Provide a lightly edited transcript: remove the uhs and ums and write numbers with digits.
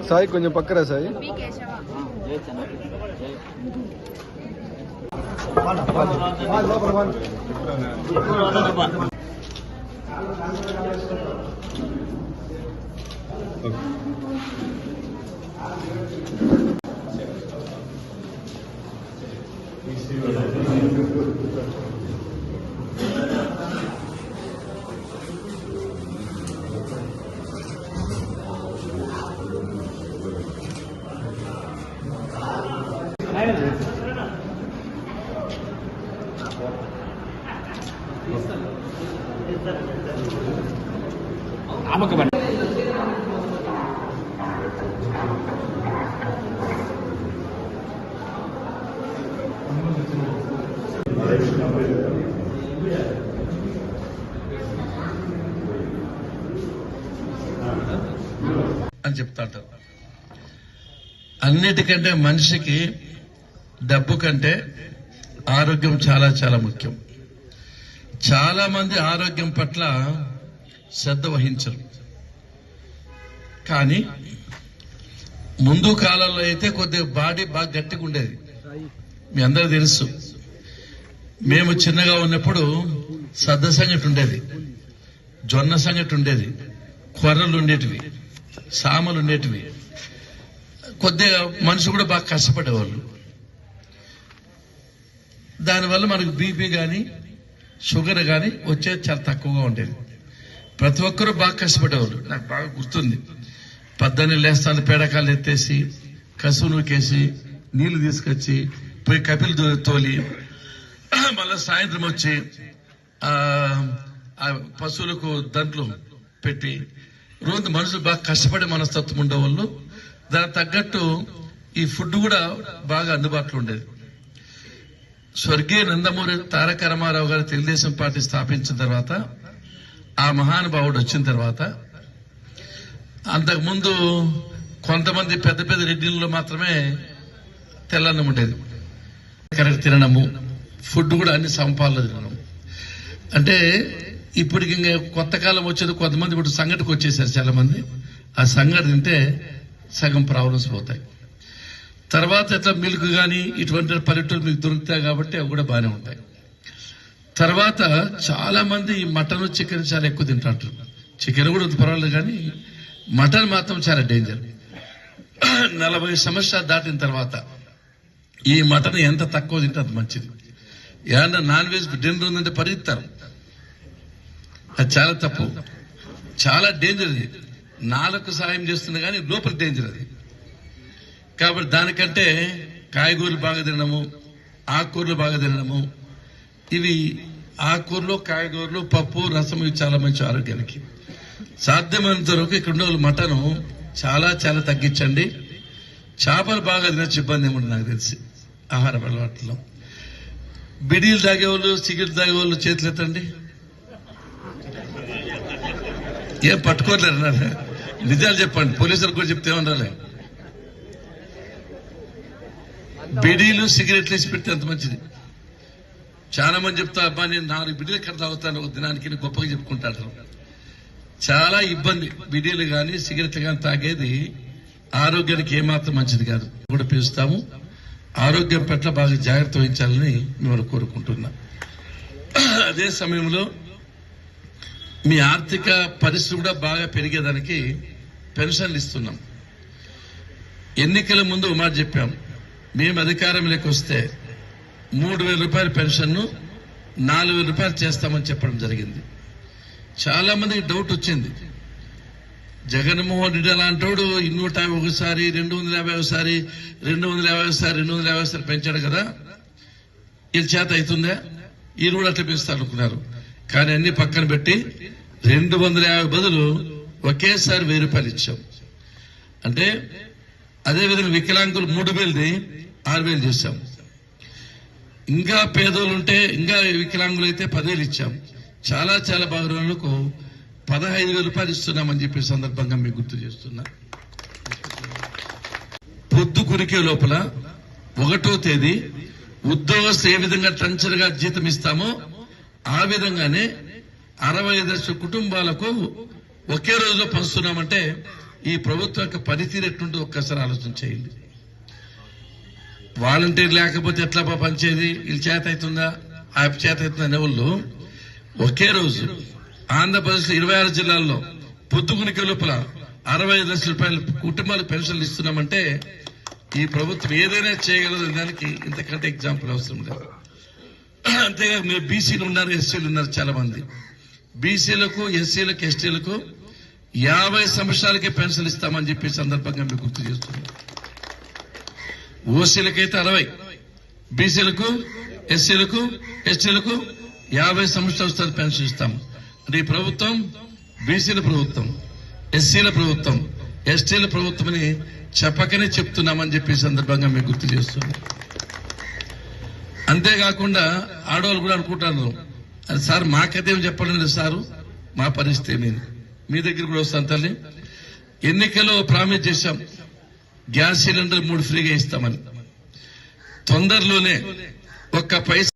సాయి కొంచెం పక్కరా సాయి. అని చెప్తాడు. అన్నిటికంటే మనిషికి డబ్బు కంటే ఆరోగ్యం చాలా చాలా ముఖ్యం. చాలా మంది ఆరోగ్యం పట్ల శ్రద్ధ వహించరు. కానీ ముందు కాలంలో అయితే కొద్దిగా బాడీ బాగా గట్టిగా ఉండేది. మీ అందరూ తెలుసు, మేము చిన్నగా ఉన్నప్పుడు సద్ద సంగటి ఉండేది, జొన్న సంగటి ఉండేది, కొర్రలు ఉండేటివి, సామలు ఉండేటివి. కొద్దిగా మనుషులు కూడా బాగా కష్టపడేవాళ్ళు. దానివల్ల మనకు బీపీ కానీ షుగర్ కానీ వచ్చేది చాలా తక్కువగా ఉండేది. ప్రతి ఒక్కరూ బాగా కష్టపడేవాళ్ళు. నాకు బాగా గుర్తుంది, పొద్దున్నే లేస్తాను, పేడకాలు ఎత్తేసి కసువు నూకేసి నీళ్లు తీసుకొచ్చి పోయి కపిలు తోలి మళ్ళా సాయంత్రం వచ్చి ఆ పశువులకు దంట్లు పెట్టి రోజు మనుషులు బాగా కష్టపడే మనస్తత్వం ఉండేవాళ్ళు. దానికి తగ్గట్టు ఈ ఫుడ్ కూడా బాగా అందుబాటులో ఉండేది. స్వర్గీయ నందమూరి తారక రామారావు గారు తెలుగుదేశం పార్టీ స్థాపించిన తర్వాత, ఆ మహానుభావుడు వచ్చిన తర్వాత, అంతకుముందు కొంతమంది పెద్ద పెద్ద రెడ్డిల్లో మాత్రమే తెల్లన్నం ఉండేది. కరెక్ట్ తినడము, ఫుడ్ కూడా అన్ని సంపాదనలు తినడం. అంటే ఇప్పటికి ఇంకా కొత్త కాలం వచ్చేది, కొంతమంది ఇప్పుడు సంగటికి వచ్చేసారు చాలా మంది. ఆ సంగటి తింటే సగం ప్రాబ్లమ్స్ పోతాయి. తర్వాత ఇట్లా మిల్క్ కానీ ఇటువంటి పల్లెటూరు మీకు దొరుకుతాయి కాబట్టి అవి కూడా బాగానే ఉంటాయి. తర్వాత చాలా మంది ఈ మటన్ చికెన్ చాలా ఎక్కువ తింటారు. చికెన్ కూడా పర్వాలేదు, కానీ మటన్ మాత్రం చాలా డేంజర్. 40 సంవత్సరాలు దాటిన తర్వాత ఈ మటన్ ఎంత తక్కువ తింటే అంత మంచిది. ఏమన్నా నాన్ వెజ్ డిన్నర్ ఉందంటే పరిగెత్తారు. అది చాలా తప్పు, చాలా డేంజర్. అది నాలుగు సాయం చేస్తుంది కానీ లోపల డేంజర్ అది. కాబట్టి దానికంటే కాయగూరలు బాగా తినడము, ఆకుకూరలు బాగా తినడము, ఇవి ఆకుకూరలు, కాయగూరలు, పప్పు, రసం, ఇవి చాలా మంచి ఆరోగ్యానికి. సాధ్యమైనంత వరకు ఇక్కడ ఉన్న మటను చాలా చాలా తగ్గించండి. చేపలు బాగా తినచ్చు, ఇబ్బంది ఏముంది నాకు తెలిసి ఆహార అలవాట్లలో. బిడీలు తాగేవాళ్ళు, సిగరెట్ తాగేవాళ్ళు చేతులు ఎత్తండి. ఏం పట్టుకోలేరు, నిజాలు చెప్పండి, పోలీసులకు కూడా చెప్తే ఏమన్నారా. బిడీలు సిగరెట్లు వేసి పెడితే అంత మంచిది. చాలా మంది చెప్తా, అబ్బా నేను 4 బిడీలు ఎక్కడ తాగుతాను ఒక దినానికి గొప్పగా చెప్పుకుంటారు. చాలా ఇబ్బంది. బిడీలు కానీ సిగరెట్లు కానీ తాగేది ఆరోగ్యానికి ఏమాత్రం మంచిది కాదు. కూడా పిలుస్తాము. ఆరోగ్యం పట్ల బాగా జాగ్రత్త వహించాలని మిమ్మల్ని కోరుకుంటున్నా. అదే సమయంలో మీ ఆర్థిక పరిస్థితి కూడా బాగా పెరిగేదానికి పెన్షన్లు ఇస్తున్నాం. ఎన్నికల ముందు మాట చెప్పాం, మేము అధికారంలోకి వస్తే 3,000 రూపాయల పెన్షన్ను 4,000 రూపాయలు చేస్తామని చెప్పడం జరిగింది. చాలా మందికి డౌట్ వచ్చింది, జగన్మోహన్ రెడ్డి అలాంటోడు 150 ఒకసారి, 250 ఒకసారి, 250 ఒకసారి, 250 ఒకసారి పెంచాడు కదా, వీళ్ళ చేత అవుతుందా, వీళ్ళు కూడా అట్లా పెంచుతారు అనుకున్నారు. కానీ అన్ని పక్కన పెట్టి 250 బదులు ఒకేసారి 1000 రూపాయలు ఇచ్చాం. అంటే అదేవిధంగా వికలాంగులు 3,000ది 6,000 చేశాం. ఇంకా పేదోళ్ళు ఉంటే, ఇంకా వికలాంగులు అయితే 10,000 ఇచ్చాం. చాలా చాలా బాగులకు 15,000 రూపాయలు ఇస్తున్నామని చెప్పే సందర్భంగా మీకు గుర్తు చేస్తున్నా. పొద్దు కురికే లోపల 1వ తేదీ ఉద్యోగస్తులు ఏ విధంగా టంచర్గా జీతం ఇస్తామో ఆ విధంగానే 65 లక్షల కుటుంబాలకు ఒకే రోజులో పంచుతున్నామంటే ఈ ప్రభుత్వం యొక్క పనితీరు ఎట్లుంటుందో ఒక్కసారి ఆలోచన చేయండి. వాలంటీర్ లేకపోతే ఎట్లా పనిచేది, వీళ్ళు చేత అవుతుందా ఆ చేత అవుతుందా అనే వాళ్ళు ఒకే రోజు ఆంధ్రప్రదేశ్ 26 జిల్లాల్లో పొద్దుగునికే లోపల 65 లక్షల రూపాయల కుటుంబాలకు పెన్షన్లు ఇస్తున్నామంటే ఈ ప్రభుత్వం ఏదైనా చేయగలదు. దానికి ఇంతకంటే ఎగ్జాంపుల్ అవసరం లేదు. అంతేగాక మీరు బీసీలు ఉన్నారు, ఎస్సీలు ఉన్నారు, చాలా మంది బీసీలకు, ఎస్సీలకు, ఎస్టీలకు 50 సంవత్సరాలకే పెన్షన్ ఇస్తామని చెప్పి సందర్భంగా మీకు గుర్తు చేస్తున్నాం. ఓసీలకైతే 60, బీసీలకు, ఎస్సీలకు, ఎస్టీలకు 50 సంవత్సరాలు పెన్షన్ ఇస్తాం. అంటే ఈ ప్రభుత్వం బీసీల ప్రభుత్వం, ఎస్సీల ప్రభుత్వం, ఎస్టీల ప్రభుత్వం అని చెప్పకనే చెప్తున్నామని చెప్పి సందర్భంగా మీకు గుర్తు చేస్తున్నాం. అంతేకాకుండా ఆడవాళ్ళు కూడా అనుకుంటారు, అది సార్ మాకైతే చెప్పడం లేదు సారు, మా పరిస్థితి ఏమైంది, మీ దగ్గర కూడా వస్తాను తల్లి. ఎన్నికల్లో ప్రామిస్ చేశాం గ్యాస్ సిలిండర్ 3 ఫ్రీగా ఇస్తామని. తొందరలోనే 1 పైసా